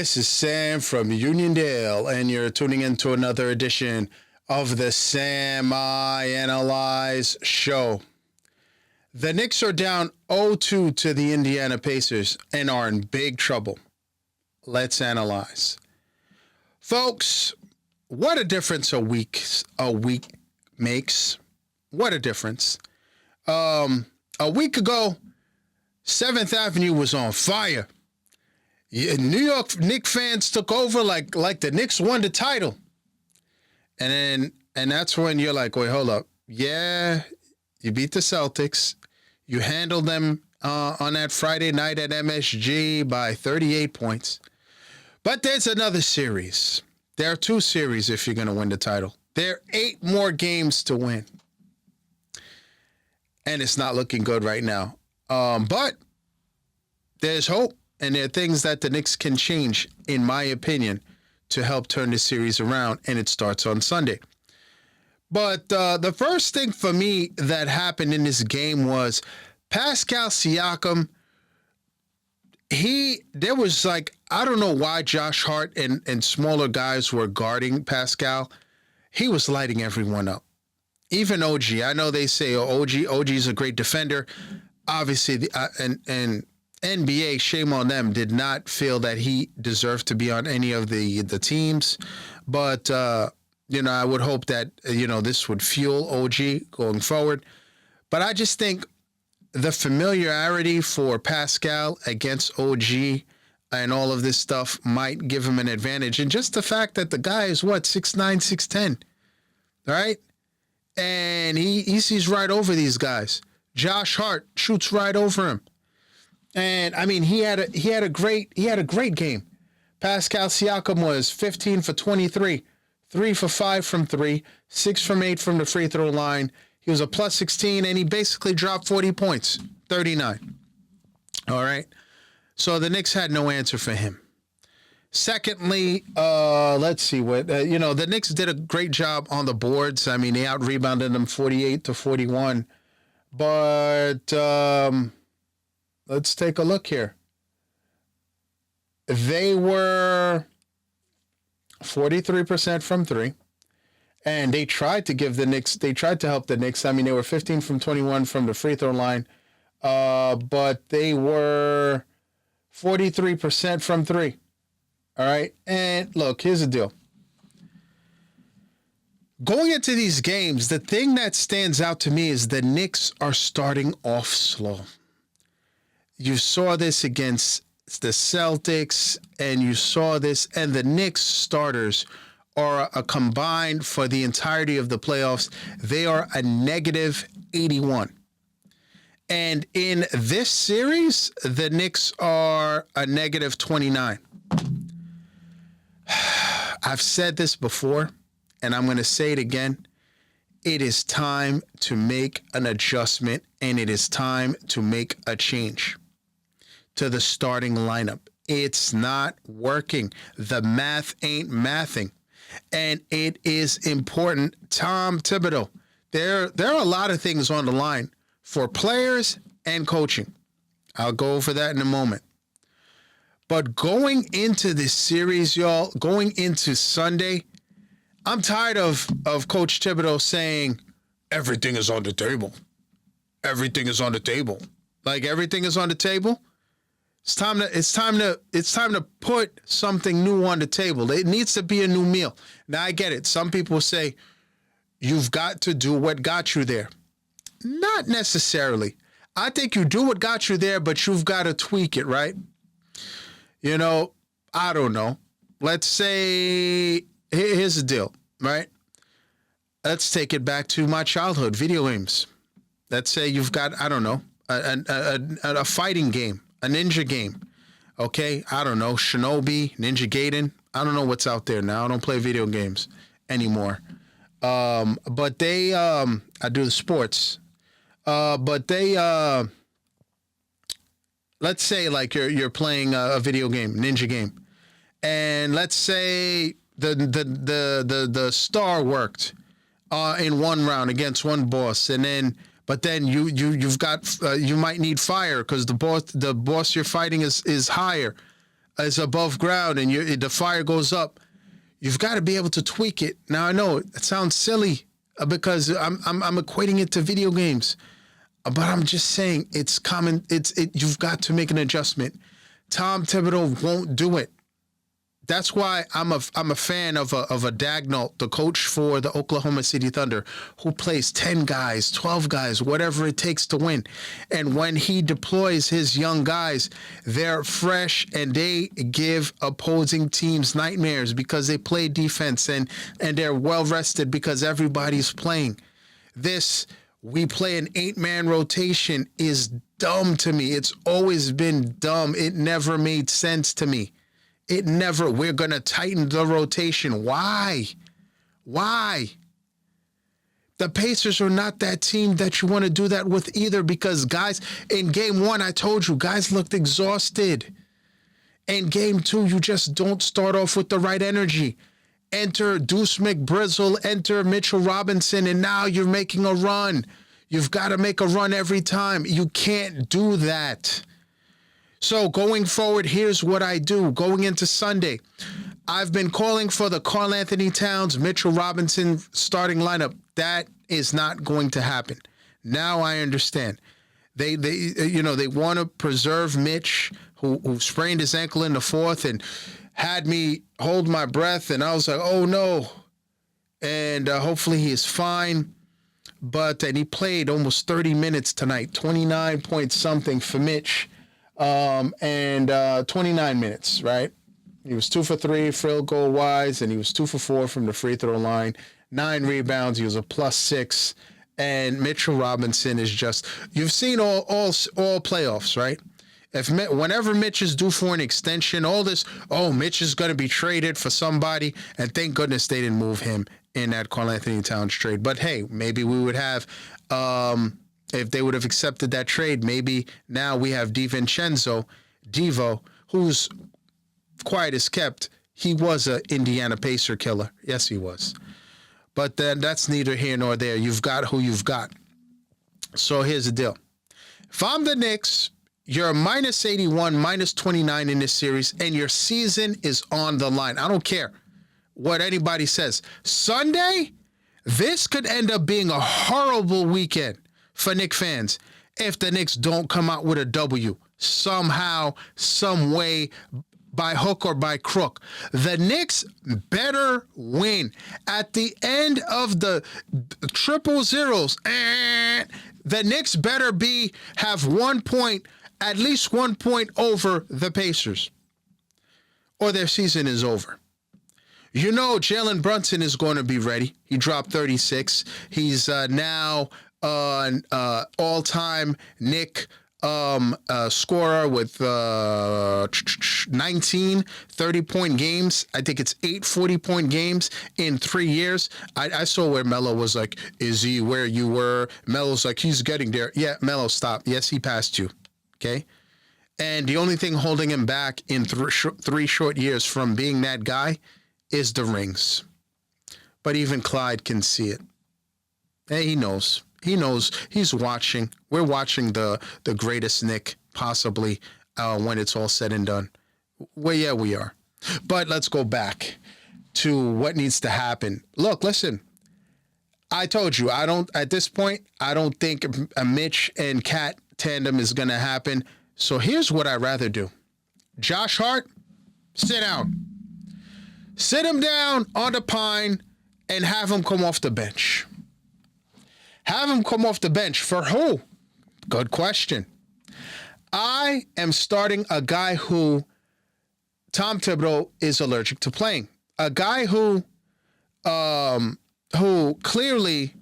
This is Sam from Uniondale, and you're tuning into another edition of the Sam I Analyze Show. The Knicks are down 0-2 to the Indiana Pacers and are in big trouble. Let's analyze. Folks, what a difference a week makes. What a difference. A week ago, 7th Avenue was on fire. New York Knicks fans took over like the Knicks won the title. And that's when you're like, wait, hold up. Yeah, you beat the Celtics. You handled them on that Friday night at MSG by 38 points. But there's another series. There are 2 series if you're going to win the title. There are 8 more games to win. And it's not looking good right now. But there's hope. And there are things that the Knicks can change, in my opinion, to help turn the series around, and it starts on Sunday. But the first thing for me that happened in this game was Pascal Siakam. There was I don't know why Josh Hart and smaller guys were guarding Pascal. He was lighting everyone up. Even OG. I know they say OG's a great defender. Obviously, and NBA, shame on them, did not feel that he deserved to be on any of the teams. But, I would hope that, this would fuel OG going forward. But I just think the familiarity for Pascal against OG and all of this stuff might give him an advantage. And just the fact that the guy is, 6'9", 6'10", right? And he sees right over these guys. Josh Hart shoots right over him. And I mean, he had a great game. Pascal Siakam was 15 for 23, 3 for 5 from 3, 6 from 8 from the free throw line. He was a plus 16, and he basically dropped 40 points, 39. All right. So the Knicks had no answer for him. Secondly, let's see what the Knicks did a great job on the boards. I mean, they out-rebounded them 48-41, but let's take a look here. They were 43% from 3, and they tried to help the Knicks. I mean, they were 15 from 21 from the free throw line, but they were 43% from 3. All right, and look, here's the deal. Going into these games, the thing that stands out to me is the Knicks are starting off slow. You saw this against the Celtics, and you saw this, and the Knicks starters are a combined for the entirety of the playoffs. They are a negative 81. And in this series, the Knicks are a negative 29. I've said this before, and I'm going to say it again. It is time to make an adjustment, and it is time to make a change to the starting lineup. It's not working. The math ain't mathing. And it is important. Tom Thibodeau, there are a lot of things on the line for players and coaching. I'll go over that in a moment. But going into this series, y'all, going into Sunday, I'm tired of Coach Thibodeau saying everything is on the table. Everything is on the table. Like everything is on the table. It's time to put something new on the table. It needs to be a new meal. Now I get it. Some people say you've got to do what got you there. Not necessarily. I think you do what got you there, but you've got to tweak it, right? I don't know. Let's say, here's the deal, right? Let's take it back to my childhood, video games. Let's say you've got, I don't know, a fighting game, a ninja game. Okay, I don't know, Shinobi, Ninja Gaiden. I don't know what's out there now. I don't play video games anymore. But they, I do the sports. But they, let's say like you're playing a video game, ninja game, and let's say the star worked in one round against one boss, but then you've got you might need fire because the boss you're fighting is higher. is above ground and the fire goes up, you've got to be able to tweak it. Now I know it sounds silly because I'm equating it to video games, but I'm just saying it's common. You've got to make an adjustment. Tom Thibodeau won't do it. That's why I'm a fan of a Dagnall, the coach for the Oklahoma City Thunder, who plays 10 guys, 12 guys, whatever it takes to win. And when he deploys his young guys, they're fresh and they give opposing teams nightmares because they play defense and they're well rested because everybody's playing. We play an 8-man rotation is dumb to me. It's always been dumb. It never made sense to me. We're going to tighten the rotation. Why? The Pacers are not that team that you want to do that with either because guys, in game 1, I told you, guys looked exhausted. In game 2, you just don't start off with the right energy. Enter Deuce McBrizzle, enter Mitchell Robinson, and now you're making a run. You've got to make a run every time. You can't do that. So going forward, here's what I do. Going into Sunday, I've been calling for the Karl Anthony Towns, Mitchell Robinson starting lineup. That is not going to happen. Now I understand. They want to preserve Mitch, who sprained his ankle in the fourth and had me hold my breath. And I was like, oh no. And hopefully he is fine. And he played almost 30 minutes tonight, 29 point something for Mitch. 29 minutes, right? He was 2 for 3 field goal wise, and he was 2 for 4 from the free throw line. 9 rebounds. He was a +6. And Mitchell Robinson is just, you've seen all playoffs, right? Whenever Mitch is due for an extension, Mitch is going to be traded for somebody, and thank goodness they didn't move him in that Karl Anthony Towns trade. But hey, maybe we would have, if they would have accepted that trade, maybe now we have Devo, who's quiet as kept. He was an Indiana Pacer killer. Yes, he was. But then that's neither here nor there. You've got who you've got. So here's the deal. If I'm the Knicks, you're -81, -29 in this series, and your season is on the line. I don't care what anybody says. Sunday, this could end up being a horrible weekend for Knicks fans if the Knicks don't come out with a W somehow, some way, by hook or by crook. The Knicks better win. At the end of the triple zeros, the Knicks better have 1 point, at least 1 point over the Pacers, or their season is over. You know Jalen Brunson is going to be ready. He dropped 36. He's now an all-time Knick scorer with 19 30-point games. I think it's 8 40-point games in 3 years. I saw where Melo was like, is he where you were? Melo's like, he's getting there. Yeah, Melo, stop. Yes, he passed you. Okay? And the only thing holding him back in 3 short years from being that guy is the rings. But even Clyde can see it. Hey, he knows. He knows. He's watching. We're watching the greatest Knick possibly when it's all said and done. Well, yeah, we are. But let's go back to what needs to happen. Look, listen. I told you, at this point, I don't think a Mitch and Cat tandem is going to happen. So here's what I'd rather do. Josh Hart, sit down. Sit him down on the pine and have him come off the bench. Have him come off the bench for who? Good question. I am starting a guy who Tom Thibodeau is allergic to playing. A guy who clearly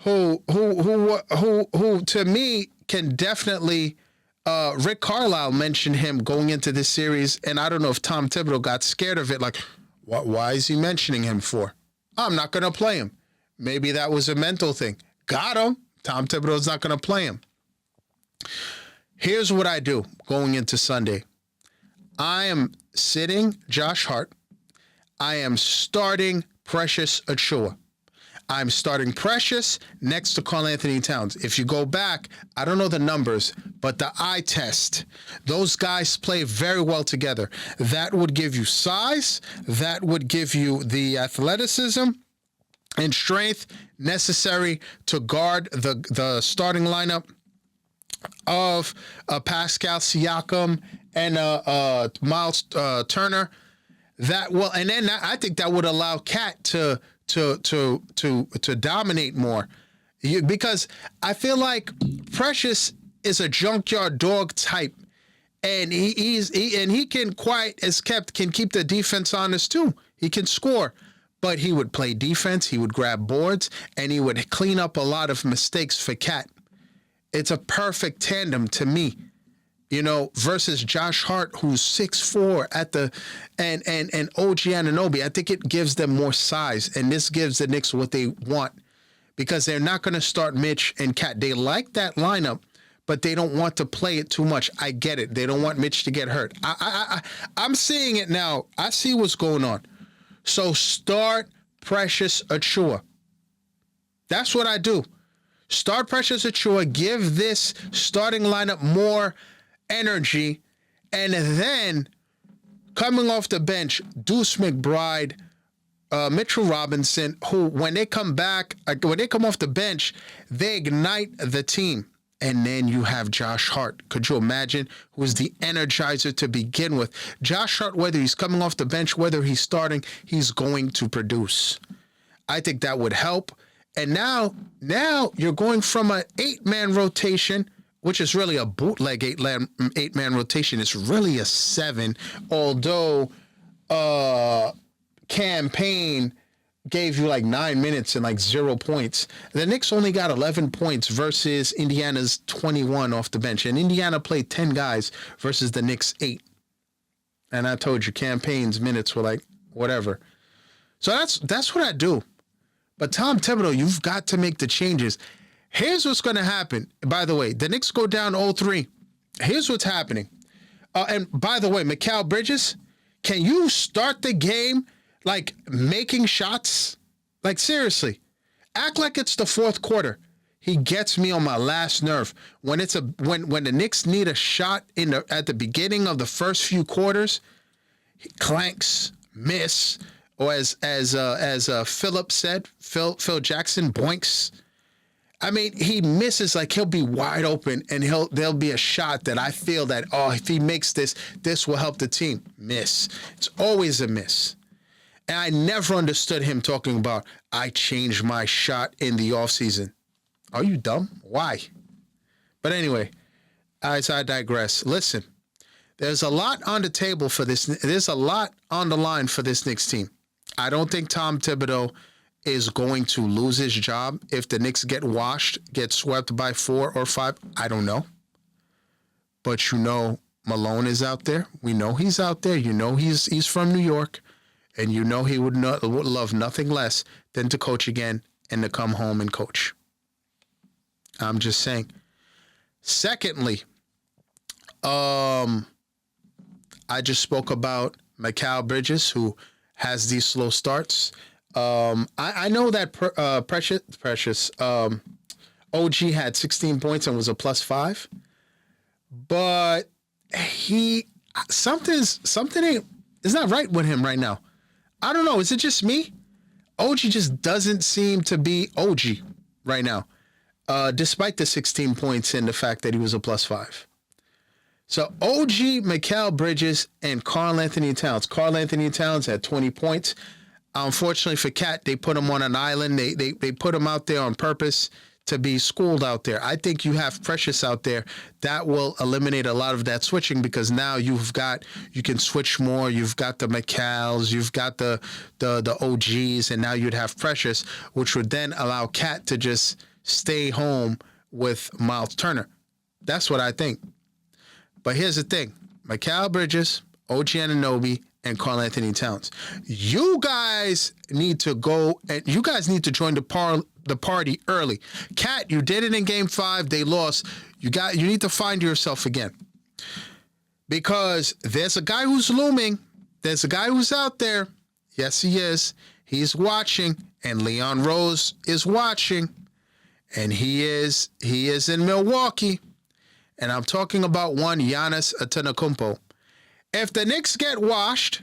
to me can definitely Rick Carlisle mentioned him going into this series, and I don't know if Tom Thibodeau got scared of it, like, why is he mentioning him for? I'm not going to play him. Maybe that was a mental thing. Got him. Tom Thibodeau's not going to play him. Here's what I do going into Sunday. I am sitting Josh Hart. I am starting Precious Achiuwa. I'm starting Precious next to Karl Anthony Towns. If you go back, I don't know the numbers, but the eye test, those guys play very well together. That would give you size. That would give you the athleticism and strength necessary to guard the starting lineup of Pascal Siakam and Miles Turner. That will, and then I think that would allow Cat to dominate more, because I feel like Precious is a junkyard dog type, and he can keep the defense honest too. He can score, but he would play defense. He would grab boards, and he would clean up a lot of mistakes for Cat. It's a perfect tandem to me. Versus Josh Hart, who's 6'4" and OG Anunoby. I think it gives them more size, and this gives the Knicks what they want, because they're not going to start Mitch and Cat. They like that lineup, but they don't want to play it too much. I get it. They don't want Mitch to get hurt. I'm seeing it now. I see what's going on. So start Precious Achiuwa. That's what I do. Start Precious Achiuwa. Give this starting lineup more energy, and then coming off the bench, Deuce McBride, Mitchell Robinson, who when they come off the bench, they ignite the team. And then you have Josh Hart. Could you imagine? Who's the energizer to begin with? Josh Hart, whether he's coming off the bench, whether he's starting, he's going to produce. I think that would help. And now you're going from an 8-man rotation, which is really a bootleg 8-man rotation. It's really a 7, although Campaign gave you like 9 minutes and like 0 points. The Knicks only got 11 points versus Indiana's 21 off the bench. And Indiana played 10 guys versus the Knicks 8. And I told you, Campaign's minutes were like whatever. So that's what I do. But Tom Thibodeau, you've got to make the changes. Here's what's going to happen. By the way, the Knicks go down 0-3. Here's what's happening. And by the way, Mikal Bridges, can you start the game like making shots? Like seriously, act like it's the fourth quarter. He gets me on my last nerve. When when the Knicks need a shot at the beginning of the first few quarters, he clanks, miss, or as Philip said, Phil Jackson boinks. I mean, he misses, like he'll be wide open, and there'll be a shot that I feel that, if he makes this will help the team. Miss. It's always a miss. And I never understood him talking about, I changed my shot in the offseason. Are you dumb? Why? But anyway, as I digress, listen, there's a lot on the table for this. There's a lot on the line for this Knicks team. I don't think Tom Thibodeau is going to lose his job if the Knicks get swept by 4 or 5. I don't know. But Malone is out there. We know he's out there. He's from New York. And he would love nothing less than to coach again and to come home and coach. I'm just saying. Secondly, I just spoke about Mikal Bridges, who has these slow starts. I know that Precious OG had 16 points and was a +5, but something is not right with him right now. I don't know. Is it just me? OG just doesn't seem to be OG right now, despite the 16 points and the fact that he was a +5. So OG, Mikal Bridges, and Karl Anthony Towns. Karl Anthony Towns had 20 points. Unfortunately for Cat, they put him on an island. They put him out there on purpose to be schooled out there. I think you have Precious out there. That will eliminate a lot of that switching, because now you can switch more. You've got the Mikals, you've got the OGs, and now you'd have Precious, which would then allow Cat to just stay home with Miles Turner. That's what I think. But here's the thing. Mikal Bridges, OG Anunoby, and Karl Anthony Towns. You guys need to go, and you guys need to join the party early. Cat, you did it in Game 5. They lost. You need to find yourself again, because there's a guy who's looming. There's a guy who's out there. Yes, he is. He's watching, And Leon Rose is watching, and he is in Milwaukee. And I'm talking about one Giannis Antetokounmpo. If the Knicks get washed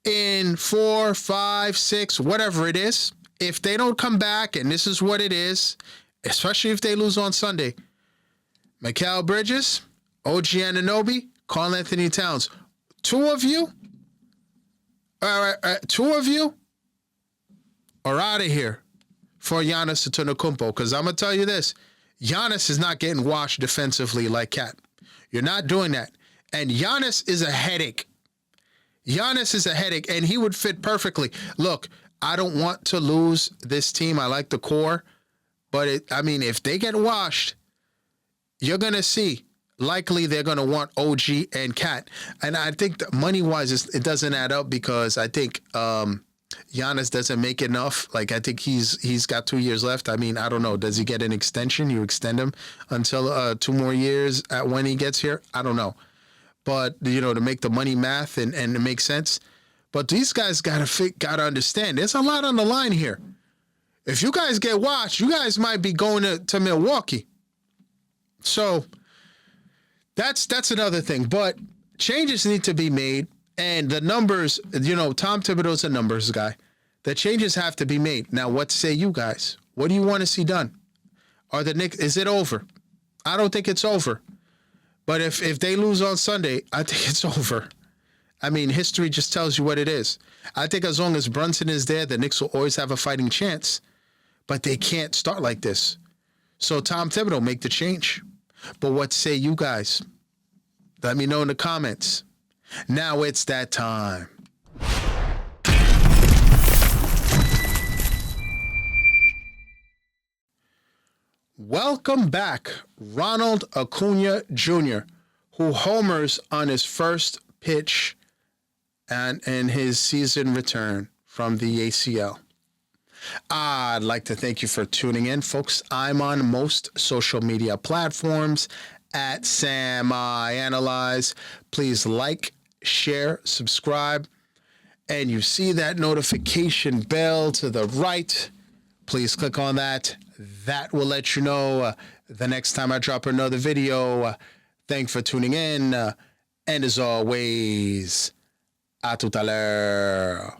in 4, 5, 6, whatever it is, if they don't come back, and this is what it is, especially if they lose on Sunday, Mikal Bridges, OG Anunoby, Karl Anthony Towns, two of you are out of here for Giannis Antetokounmpo, because I'm going to tell you this. Giannis is not getting washed defensively like Cat. You're not doing that. And Giannis is a headache. Giannis is a headache, and he would fit perfectly. Look, I don't want to lose this team. I like the core. But, if they get washed, you're going to see. Likely they're going to want OG and Cat. And I think that money-wise, it doesn't add up because I think Giannis doesn't make enough. Like, I think he's got 2 years left. I don't know. Does he get an extension? You extend him until 2 more years when he gets here? I don't know. But, to make the money math and to make sense. But these guys got to understand. There's a lot on the line here. If you guys get watched, you guys might be going to Milwaukee. So that's another thing. But changes need to be made. And the numbers, Tom Thibodeau's a numbers guy. The changes have to be made. Now, what say you guys? What do you want to see done? Are the Knicks, is it over? I don't think it's over. But if they lose on Sunday, I think it's over. History just tells you what it is. I think as long as Brunson is there, the Knicks will always have a fighting chance. But they can't start like this. So Tom Thibodeau, make the change. But what say you guys? Let me know in the comments. Now it's that time. Welcome back, Ronald Acuna Jr., who homers on his first pitch and in his season return from the ACL. I'd like to thank you for tuning in, folks. I'm on most social media platforms at Sam I Analyze. Please like, share, subscribe, and you see that notification bell to the right. Please click on that. That will let you know the next time I drop another video. Thanks for tuning in. And as always, à tout à l'heure.